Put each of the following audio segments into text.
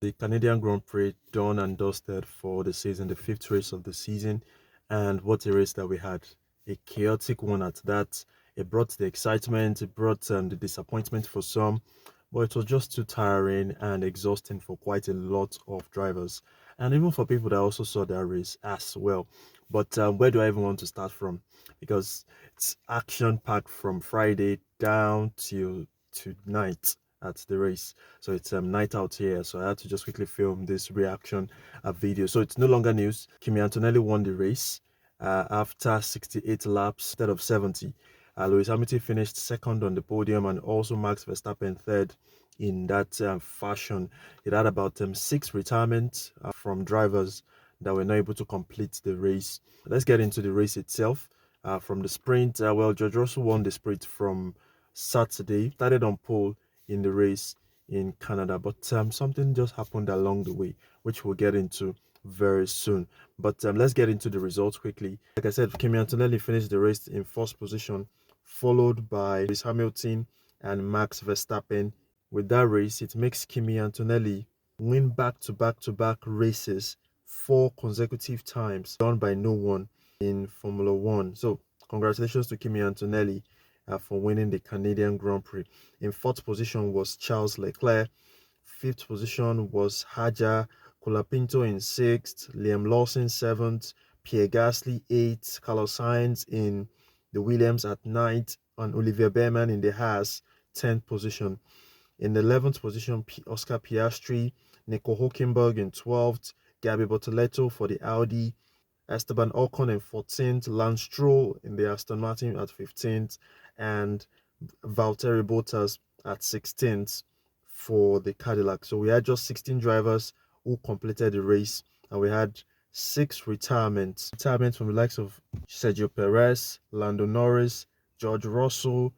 The Canadian Grand Prix done and dusted for the season, the fifth race of the season, and what a race that we had. A chaotic one at that. It brought the excitement, it brought the disappointment for some, but it was just too tiring and exhausting for quite a lot of drivers, and even for people that also saw that race as well. But where do I even want to start from? Because it's action packed from Friday down till tonight at the race. So it's night out here. So I had to just quickly film this reaction video. So it's no longer news. Kimi Antonelli won the race after 68 laps instead of 70. Lewis Hamilton finished second on the podium, and also Max Verstappen third in that fashion. It had about six retirements from drivers that were not able to complete the race. Let's get into the race itself. From the sprint, well, George Russell won the sprint from Saturday, started on pole in the race in Canada, but something just happened along the way, which we'll get into very soon. But let's get into the results quickly. Like I said, Kimi Antonelli finished the race in first position, followed by Lewis Hamilton and Max Verstappen. With that race, it makes Kimi Antonelli win back-to-back races four consecutive times, done by no one in Formula One. So, congratulations to Kimi Antonelli for winning the Canadian Grand Prix. In fourth position was Charles Leclerc. Fifth position was Haja Colapinto in sixth, Liam Lawson seventh, Pierre Gasly eighth, Carlos Sainz in the Williams at ninth, and Olivier Behrman in the Haas 10th position. In the 11th position, Oscar Piastri, Nico Hulkenberg in 12th, Gabi Bortoleto for the Audi, Esteban Ocon in 14th, Lance Stroll in the Aston Martin at 15th, and Valtteri Bottas at 16th for the Cadillac. So we had just 16 drivers who completed the race, and we had six retirements. Retirements from the likes of Sergio Perez, Lando Norris, George Russell,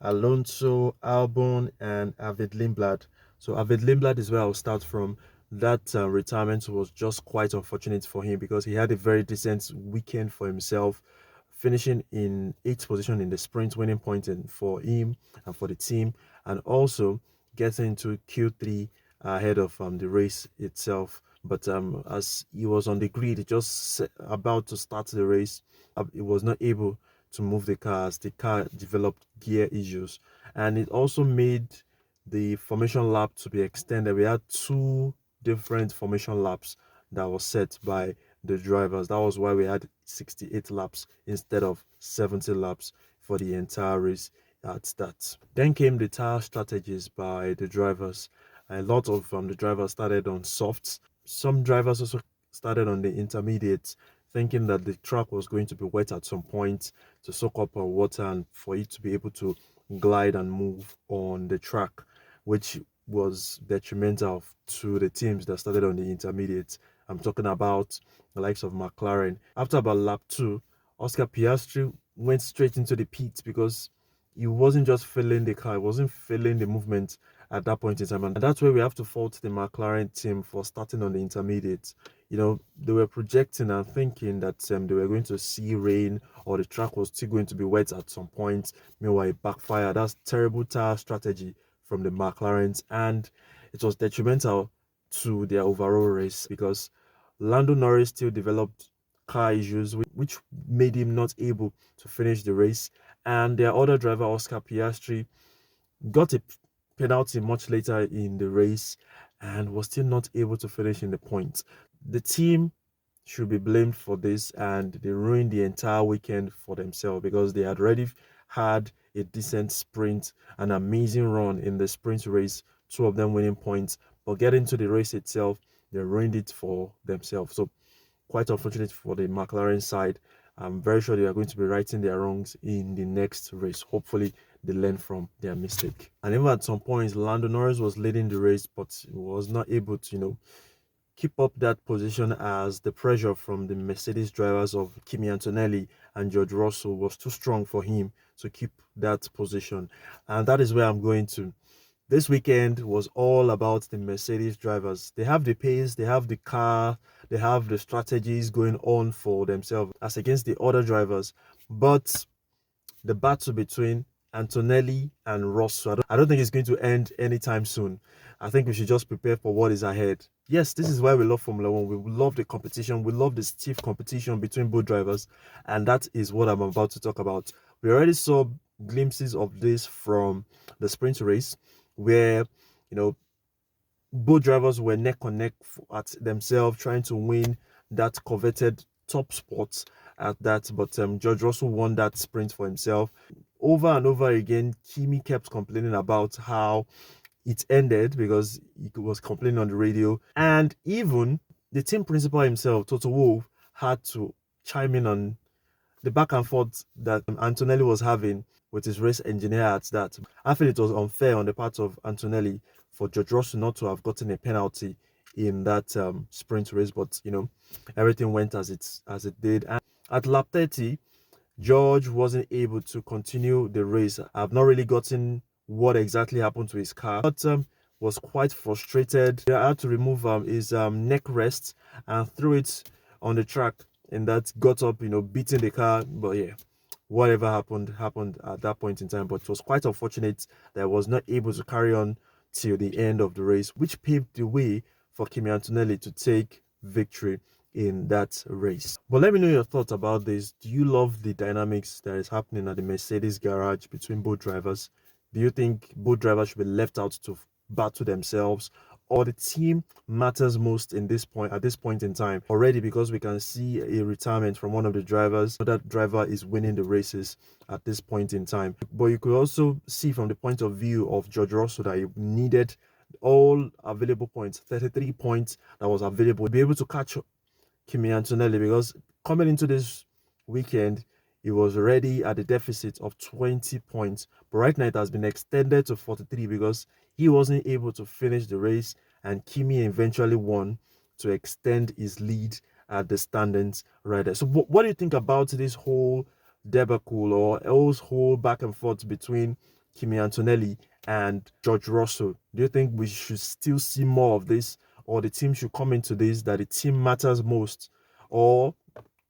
Alonso, Albon, and Arvid Lindblad. So Arvid Lindblad is where I'll start from. That retirement was just quite unfortunate for him because he had a very decent weekend for himself, finishing in 8th position in the sprint, winning point for him and for the team, and also getting into Q3 ahead of the race itself. But as he was on the grid, just about to start the race, he was not able to move the car as the car developed gear issues, and it also made the formation lap to be extended. We had two different formation laps that was set by the drivers. That was why we had 68 laps instead of 70 laps for the entire race at that. Then came the tire strategies by the drivers. A lot of the drivers started on softs. Some drivers also started on the intermediates, thinking that the track was going to be wet at some point to soak up water and for it to be able to glide and move on the track, which was detrimental to the teams that started on the intermediates. I'm talking about the likes of McLaren. After about lap 2, Oscar Piastri went straight into the pits because he wasn't just feeling the car, he wasn't feeling the movement at that point in time. And that's where we have to fault the McLaren team for starting on the intermediates. They were projecting and thinking that they were going to see rain or the track was still going to be wet at some point. Meanwhile, it backfired. That's terrible tire strategy from the McLarens, and it was detrimental to their overall race because Lando Norris still developed car issues, which made him not able to finish the race. And their other driver, Oscar Piastri, got a penalty much later in the race and was still not able to finish in the points. The team should be blamed for this, and they ruined the entire weekend for themselves because they had already had a decent sprint, an amazing run in the sprint race, two of them winning points, but getting to the race itself, they ruined it for themselves. So quite unfortunate for the McLaren side. I'm very sure they are going to be righting their wrongs in the next race. Hopefully, they learn from their mistake. And even at some points, Lando Norris was leading the race, but was not able to, keep up that position as the pressure from the Mercedes drivers of Kimi Antonelli and George Russell was too strong for him to keep that position. And that is where I'm going to. This weekend was all about the Mercedes drivers. They have the pace, they have the car, they have the strategies going on for themselves as against the other drivers. But the battle between Antonelli and Rosso. I don't think it's going to end anytime soon. I think we should just prepare for what is ahead. Yes, this is why we love Formula One. We love the competition. We love the stiff competition between both drivers. And that is what I'm about to talk about. We already saw glimpses of this from the sprint race, where, you know, both drivers were neck and neck at themselves, trying to win that coveted top spot at that. But George Russell won that sprint for himself. Over and over again, Kimi kept complaining about how it ended because he was complaining on the radio. And even the team principal himself, Toto Wolff, had to chime in on the back and forth that Antonelli was having with his race engineer at that. I feel it was unfair on the part of Antonelli for George Russell not to have gotten a penalty in that sprint race, but everything went as it did. And at lap 30, George wasn't able to continue the race. I've not really gotten what exactly happened to his car, but was quite frustrated. I had to remove his neck rest and threw it on the track, and that got up, beating the car. But yeah, whatever happened at that point in time. But it was quite unfortunate that I was not able to carry on till the end of the race, which paved the way for Kimi Antonelli to take victory in that race. But let me know your thoughts about this. Do you love the dynamics that is happening at the Mercedes garage between both drivers? Do you think both drivers should be left out to battle themselves, or the team matters most in this point at this point in time already, because we can see a retirement from one of the drivers? That driver is winning the races at this point in time. But you could also see from the point of view of George Russell that he needed all available points, 33 points that was available, to be able to catch Kimi Antonelli, because coming into this weekend, he was already at a deficit of 20 points. But right now, it has been extended to 43 because he wasn't able to finish the race, and Kimi eventually won to extend his lead at the standings right there. So, what do you think about this whole debacle, or else whole back and forth between Kimi Antonelli and George Russell? Do you think we should still see more of this, or the team should come into this, that the team matters most, or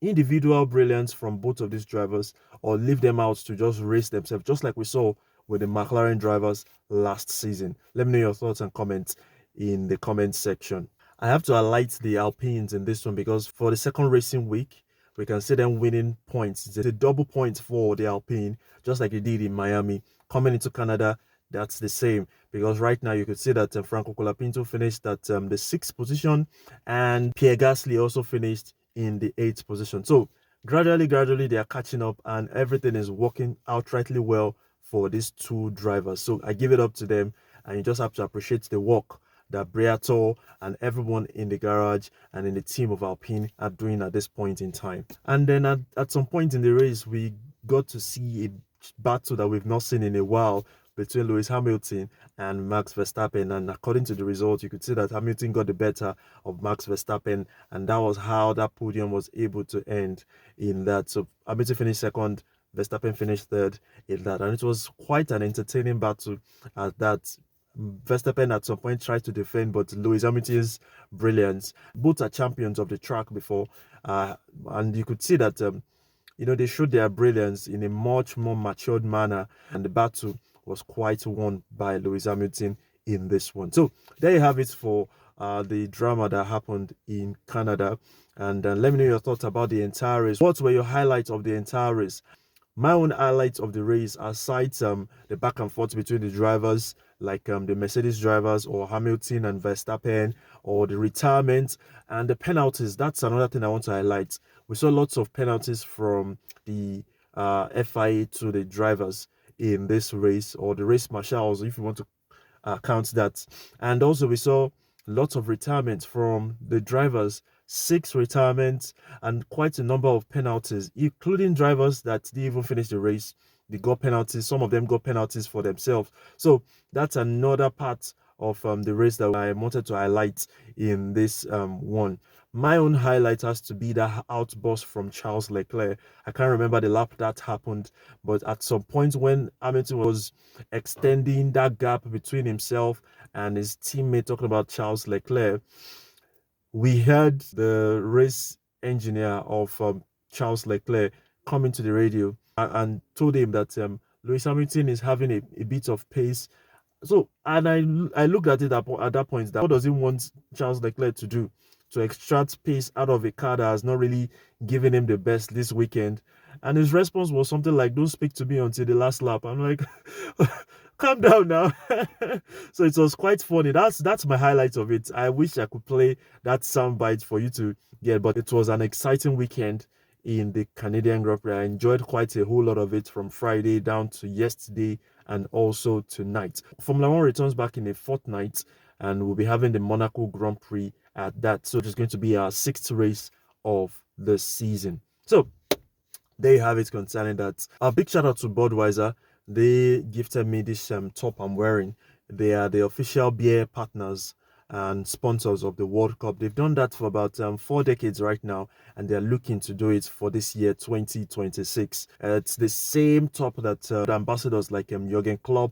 individual brilliance from both of these drivers, or leave them out to just race themselves, just like we saw with the McLaren drivers last season? Let me know your thoughts and comments in the comment section. I have to highlight the Alpines in this one because for the second racing week, we can see them winning points. It's a double point for the Alpine, just like they did in Miami. Coming into Canada, that's the same, because right now you could see that Franco Colapinto finished at the sixth position, and Pierre Gasly also finished in the eighth position. So gradually, they are catching up, and everything is working outrightly well for these two drivers. So I give it up to them, and you just have to appreciate the work that Briatore and everyone in the garage and in the team of Alpine are doing at this point in time. And then at some point in the race, we got to see a battle that we've not seen in a while between Lewis Hamilton and Max Verstappen. And according to the results, you could see that Hamilton got the better of Max Verstappen, and that was how that podium was able to end in that. So Hamilton finished second, Verstappen finished third in that, and it was quite an entertaining battle at that. Verstappen at some point tried to defend, but Lewis Hamilton's brilliance. Both are champions of the track before, and you could see that they showed their brilliance in a much more matured manner, and the battle was quite won by Lewis Hamilton in this one. So there you have it for the drama that happened in Canada. And let me know your thoughts about the entire race. What were your highlights of the entire race? My own highlights of the race, aside the back and forth between the drivers, like the Mercedes drivers or Hamilton and Verstappen, or the retirement and the penalties. That's another thing I want to highlight. We saw lots of penalties from the FIA to the drivers in this race, or the race marshals, if you want to count that. And also we saw lots of retirements from the drivers, 6 retirements, and quite a number of penalties, including drivers that didn't even finish the race. They got penalties. Some of them got penalties for themselves. So that's another part of the race that I wanted to highlight in this one. My own highlight has to be that outburst from Charles Leclerc. I can't remember the lap that happened, but at some point when Hamilton was extending that gap between himself and his teammate, talking about Charles Leclerc, we heard the race engineer of Charles Leclerc come into the radio and told him that Lewis Hamilton is having a bit of pace. So, and I looked at it at that point, that what does he want Charles Leclerc to do? To extract pace out of a car that has not really given him the best this weekend. And his response was something like, "Don't speak to me until the last lap." I'm like, calm down now. So it was quite funny. That's my highlight of it. I wish I could play that soundbite for you to get, but it was an exciting weekend in the Canadian Grand Prix. I enjoyed quite a whole lot of it from Friday down to yesterday and also tonight. Formula One returns back in a fortnight, and we'll be having the Monaco Grand Prix at that. So it's going to be our sixth race of the season. So there you have it concerning that. A big shout out to Budweiser. They gifted me this top I'm wearing. They are the official beer partners and sponsors of the World Cup. They've done that for about 4 decades right now, and they're looking to do it for this year 2026. It's the same top that the ambassadors like Jurgen Klopp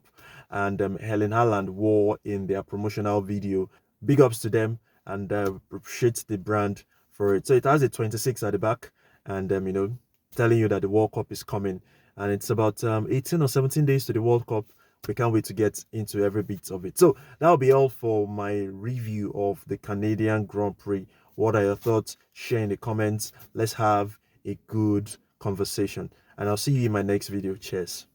and Helen Haaland wore in their promotional video. Big ups to them, and appreciate the brand for it. So it has a 26 at the back, and telling you that the World Cup is coming, and it's about 18 or 17 days to the World Cup. We can't wait to get into every bit of it. So that'll be all for my review of the Canadian Grand Prix. What are your thoughts? Share in the comments. Let's have a good conversation, and I'll see you in my next video. Cheers.